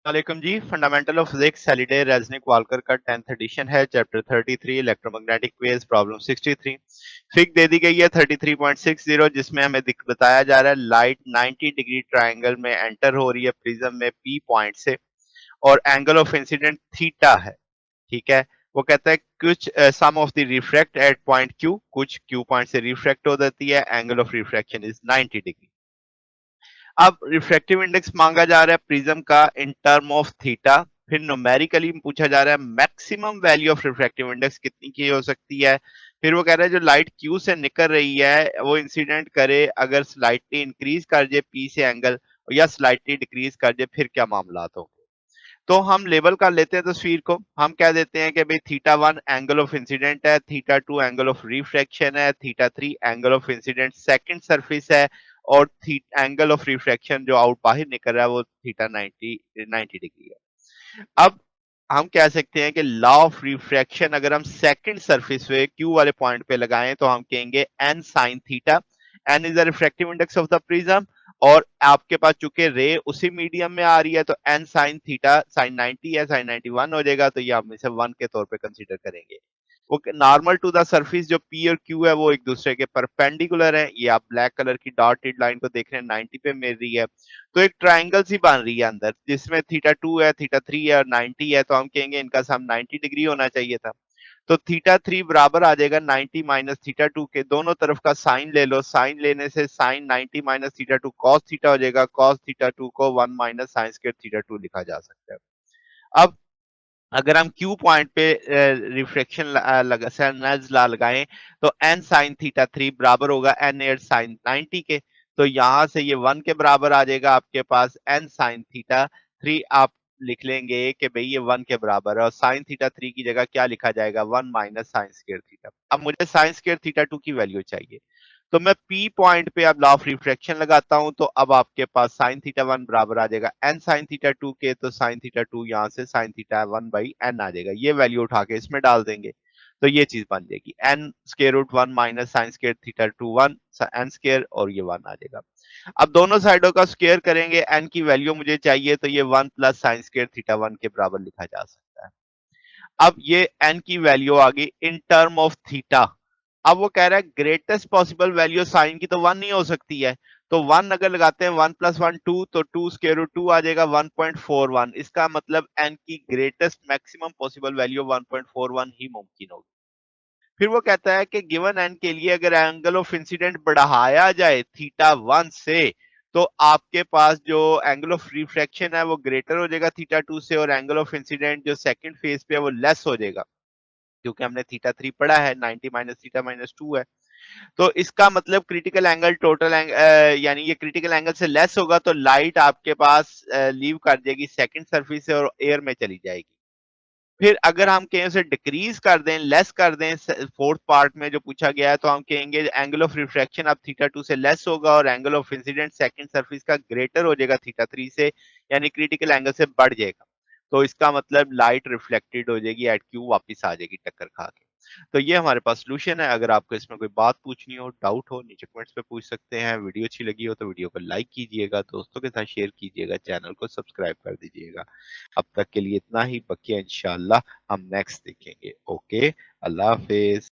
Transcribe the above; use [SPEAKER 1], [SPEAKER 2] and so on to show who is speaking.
[SPEAKER 1] वालेकुम जी। Fundamental of physics Halliday Resnick Walker का 10th एडिशन है। Chapter 33 electromagnetic waves problem 63। Fig दे दी गई है 33.60 जिसमें हमें बताया जा रहा है लाइट 90 डिग्री ट्रायंगल में एंटर हो रही है प्रिज्म में पी पॉइंट से और एंगल ऑफ इंसिडेंट थीटा है। ठीक है, वो कहता है कुछ some of the refract at point Q, कुछ क्यू पॉइंट से रिफ्रैक्ट हो जाती है, एंगल ऑफ रिफ्रैक्शन इज 90 डिग्री। अब रिफ्रैक्टिव इंडेक्स मांगा जा रहा है प्रिज्म का इन टर्म ऑफ थीटा। फिर न्यूमेरिकली पूछा जा रहा है maximum value of refractive index कितनी की हो सकती है। फिर वो कह रहा है जो लाइट क्यू से निकल रही है वो इंसिडेंट करे अगर स्लाइटली इंक्रीज कर जाए पी से एंगल या स्लाइटली डिक्रीज कर जाए फिर क्या मामला होंगे। तो हम लेबल कर लेते हैं तस्वीर को। हम कह देते हैं कि भाई theta one angle of incident है, theta two angle of refraction है, theta three angle of incident second surface है और एंगल ऑफ रिफ्रैक्शन जो आउट बाहर निकल रहा है वो थीटा 90 डिग्री है। अब हम कह सकते हैं कि लॉ ऑफ रिफ्रैक्शन अगर हम सेकंड सरफेस पे क्यू वाले पॉइंट पे लगाएं तो हम कहेंगे n sine theta. N is the refractive index of the prism और आपके पास चूंकि रे उसी मीडियम में आ रही है तो एन साइन थीटा साइन 90 है साइन 91 हो जाएगा, तो ये हम इसे 1 के तौर पे कंसीडर करेंगे। वो नॉर्मल टू द सरफेस जो पी और क्यू है वो एक दूसरे के परपेंडिकुलर है। ये आप ब्लैक कलर की डॉटेड लाइन को देख रहे हैं 90 पे मिल रही है, तो एक ट्राइंगल सी बन रही है अंदर जिसमें थीटा टू है, थीटा थ्री है और 90 है, तो हम कहेंगे इनका सम 90 डिग्री होना चाहिए था। तो थीटा थ्री बराबर आ जाएगा 90 माइनस थीटा टू के, दोनों तरफ का साइन ले लो, साइन लेने से sine 90 minus theta two cos theta two जाएगा, कॉस थीटा टू को 1 minus sine square theta two लिखा जा सकता है। अब अगर हम क्यू पॉइंट पे रिफ्लेक्शन ला लगाएं तो एन साइन थीटा थ्री बराबर होगा एन एयर साइन 90 के, तो यहां से ये 1 के बराबर आ जाएगा आपके पास एन साइन थीटा थ्री। आप लिख लेंगे कि भाई ये 1 के बराबर है और साइन थीटा थ्री की जगह क्या लिखा जाएगा 1 माइनस साइन स्क्वायर थीटा। अब मुझे साइन स्क्वायर थीटा टू की वैल्यू चाहिए, तो मैं पी पॉइंट पे अब लॉ ऑफ रिफ्रैक्शन लगाता हूं तो अब आपके पास साइन थीटा वन बराबर आ जाएगा एन साइन थीटा टू के, तो साइन थीटा टू यहां से sine theta one by N आ जाएगा। ये वैल्यू उठा के इसमें डाल देंगे तो ये चीज बन जाएगी n square root one minus sine square theta two one n square और ये वन आ जाएगा। अब दोनों साइडों का स्केयर करेंगे, एन की वैल्यू मुझे चाहिए तो ये one plus sign square theta one के बराबर लिखा जा सकता है। अब ये एन की वैल्यू आ गई इन टर्म ऑफ थीटा। अब वो कह रहा है ग्रेटेस्ट पॉसिबल वैल्यू साइन की तो वन नहीं हो सकती है, तो वन अगर लगाते हैं वन प्लस वन टू, तो टू स्क्वायर रूट टू आ जाएगा 1.41। इसका मतलब एन की ग्रेटेस्ट मैक्सिमम पॉसिबल वैल्यू 1.41 ही मुमकिन होगी। फिर वो कहता है कि गिवन एन के लिए अगर एंगल ऑफ इंसिडेंट बढ़ाया जाए थीटा वन से तो आपके पास जो एंगल ऑफ रिफ्रैक्शन है वो ग्रेटर हो जाएगा थीटा टू से और एंगल ऑफ इंसिडेंट जो सेकंड फेज पे है वो लेस हो जाएगा, क्योंकि हमने थीटा थ्री पढ़ा है 90 माइनस थीटा माइनस टू है। तो इसका मतलब क्रिटिकल एंगल टोटल यानी ये क्रिटिकल एंगल से लेस होगा तो लाइट आपके पास लीव कर जाएगी सेकंड सरफेस से और एयर में चली जाएगी। फिर अगर हम कहें उसे डिक्रीज कर दें, लेस कर दें फोर्थ पार्ट में जो पूछा गया है, तो हम कहेंगे एंगल ऑफ रिफ्रैक्शन अब थीटा टू से लेस होगा और angle of incident second surface का ग्रेटर हो जाएगा थीटा थ्री से, यानी क्रिटिकल एंगल से बढ़ जाएगा। तो इसका मतलब लाइट रिफ्लेक्टेड हो जाएगी एट क्यू, वापस आ जाएगी टक्कर खा के। तो ये हमारे पास सोल्यूशन है। अगर आपको इसमें कोई बात पूछनी हो, डाउट हो, नीचे कमेंट्स पे पूछ सकते हैं। वीडियो अच्छी लगी हो तो वीडियो को लाइक कीजिएगा, दोस्तों के साथ शेयर कीजिएगा, चैनल को सब्सक्राइब कर दीजिएगा। अब तक के लिए इतना ही, बाकी इंशाल्लाह हम नेक्स्ट देखेंगे। ओके, अल्लाह हाफिज।